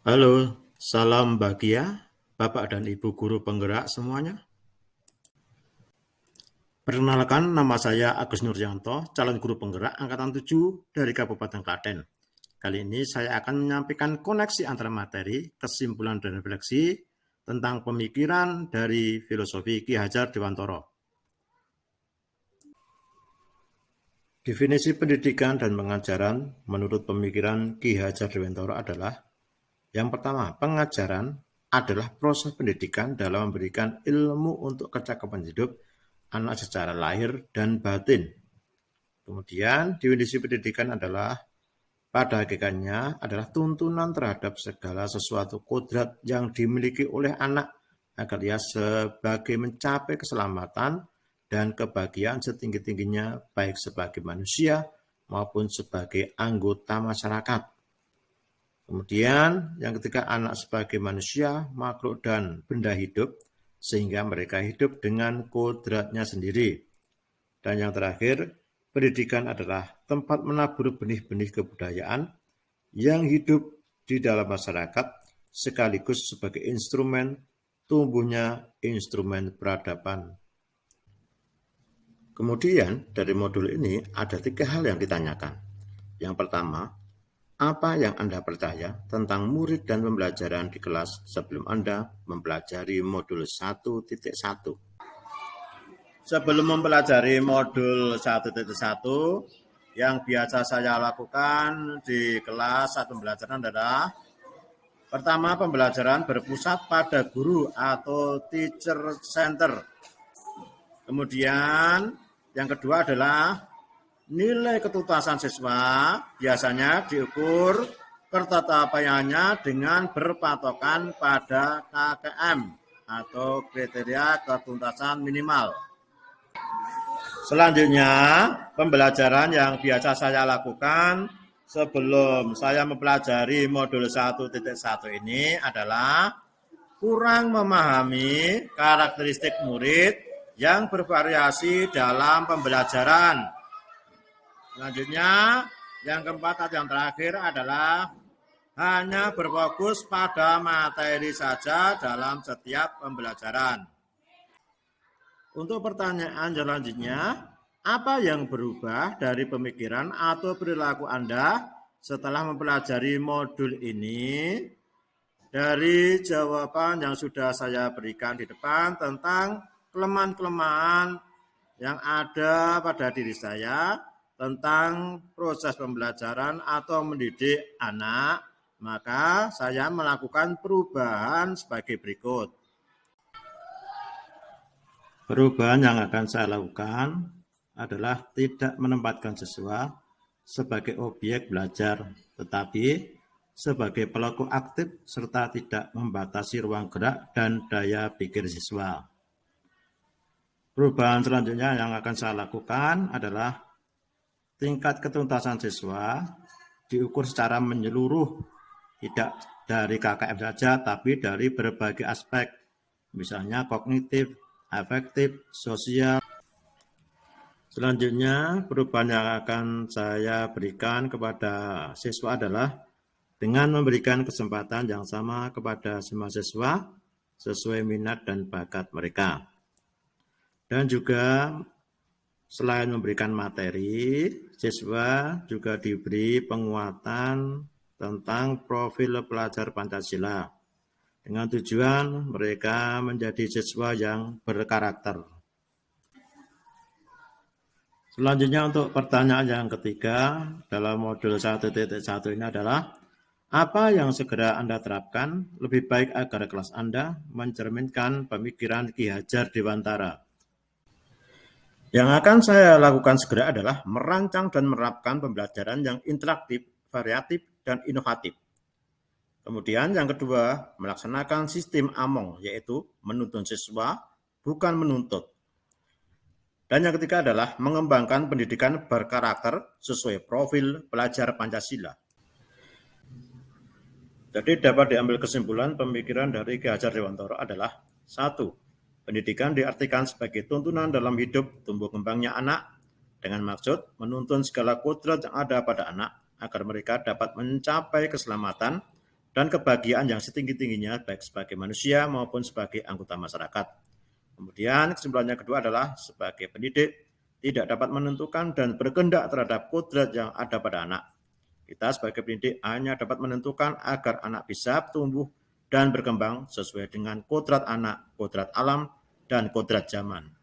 Halo, salam bahagia, Bapak dan Ibu guru penggerak semuanya. Perkenalkan, nama saya Agus Nuryanto, calon guru penggerak Angkatan 7 dari Kabupaten Klaten. Kali ini saya akan menyampaikan koneksi antara materi, kesimpulan dan refleksi tentang pemikiran dari filosofi Ki Hajar Dewantara. Definisi pendidikan dan pengajaran menurut pemikiran Ki Hajar Dewantara adalah: yang pertama, pengajaran adalah proses pendidikan dalam memberikan ilmu untuk kecakapan hidup anak secara lahir dan batin. Kemudian, definisi pendidikan adalah pada hakikatnya adalah tuntunan terhadap segala sesuatu kodrat yang dimiliki oleh anak agar ia sebagai mencapai keselamatan dan kebahagiaan setinggi-tingginya baik sebagai manusia maupun sebagai anggota masyarakat. Kemudian yang ketiga, anak sebagai manusia, makhluk dan benda hidup sehingga mereka hidup dengan kodratnya sendiri. Dan yang terakhir, pendidikan adalah tempat menabur benih-benih kebudayaan yang hidup di dalam masyarakat sekaligus sebagai instrumen tumbuhnya instrumen peradaban. Kemudian dari modul ini ada 3 hal yang ditanyakan. Yang pertama, apa yang Anda percaya tentang murid dan pembelajaran di kelas sebelum Anda mempelajari modul 1.1? Sebelum mempelajari modul 1.1, yang biasa saya lakukan di kelas satu pembelajaran adalah: pertama, pembelajaran berpusat pada guru atau teacher center. Kemudian yang kedua adalah nilai ketuntasan siswa biasanya diukur ketetapannya dengan berpatokan pada KKM atau kriteria ketuntasan minimal. Selanjutnya, pembelajaran yang biasa saya lakukan sebelum saya mempelajari modul 1.1 ini adalah kurang memahami karakteristik murid yang bervariasi dalam pembelajaran. Selanjutnya, yang keempat atau yang terakhir adalah hanya berfokus pada materi saja dalam setiap pembelajaran. Untuk pertanyaan selanjutnya, apa yang berubah dari pemikiran atau perilaku Anda setelah mempelajari modul ini? Dari jawaban yang sudah saya berikan di depan tentang kelemahan-kelemahan yang ada pada diri saya tentang proses pembelajaran atau mendidik anak, maka saya melakukan perubahan sebagai berikut. Perubahan yang akan saya lakukan adalah tidak menempatkan siswa sebagai objek belajar, tetapi sebagai pelaku aktif serta tidak membatasi ruang gerak dan daya pikir siswa. Perubahan selanjutnya yang akan saya lakukan adalah tingkat ketuntasan siswa diukur secara menyeluruh, tidak dari KKM saja, tapi dari berbagai aspek, misalnya kognitif, afektif, sosial. Selanjutnya, perubahan yang akan saya berikan kepada siswa adalah dengan memberikan kesempatan yang sama kepada semua siswa sesuai minat dan bakat mereka. Dan juga selain memberikan materi, siswa juga diberi penguatan tentang profil pelajar Pancasila dengan tujuan mereka menjadi siswa yang berkarakter. Selanjutnya untuk pertanyaan yang ketiga dalam modul 1.1 ini adalah: apa yang segera Anda terapkan lebih baik agar kelas Anda mencerminkan pemikiran Ki Hajar Dewantara? Yang akan saya lakukan segera adalah merancang dan menerapkan pembelajaran yang interaktif, variatif, dan inovatif. Kemudian yang kedua, melaksanakan sistem AMONG, yaitu menuntun siswa, bukan menuntut. Dan yang ketiga adalah mengembangkan pendidikan berkarakter sesuai profil pelajar Pancasila. Jadi dapat diambil kesimpulan pemikiran dari Ki Hajar Dewantara adalah: 1. Pendidikan diartikan sebagai tuntunan dalam hidup tumbuh kembangnya anak dengan maksud menuntun segala kodrat yang ada pada anak agar mereka dapat mencapai keselamatan dan kebahagiaan yang setinggi-tingginya baik sebagai manusia maupun sebagai anggota masyarakat. Kemudian kesimpulannya kedua adalah sebagai pendidik tidak dapat menentukan dan berkehendak terhadap kodrat yang ada pada anak. Kita sebagai pendidik hanya dapat menentukan agar anak bisa tumbuh dan berkembang sesuai dengan kodrat anak, kodrat alam, dan kodrat zaman.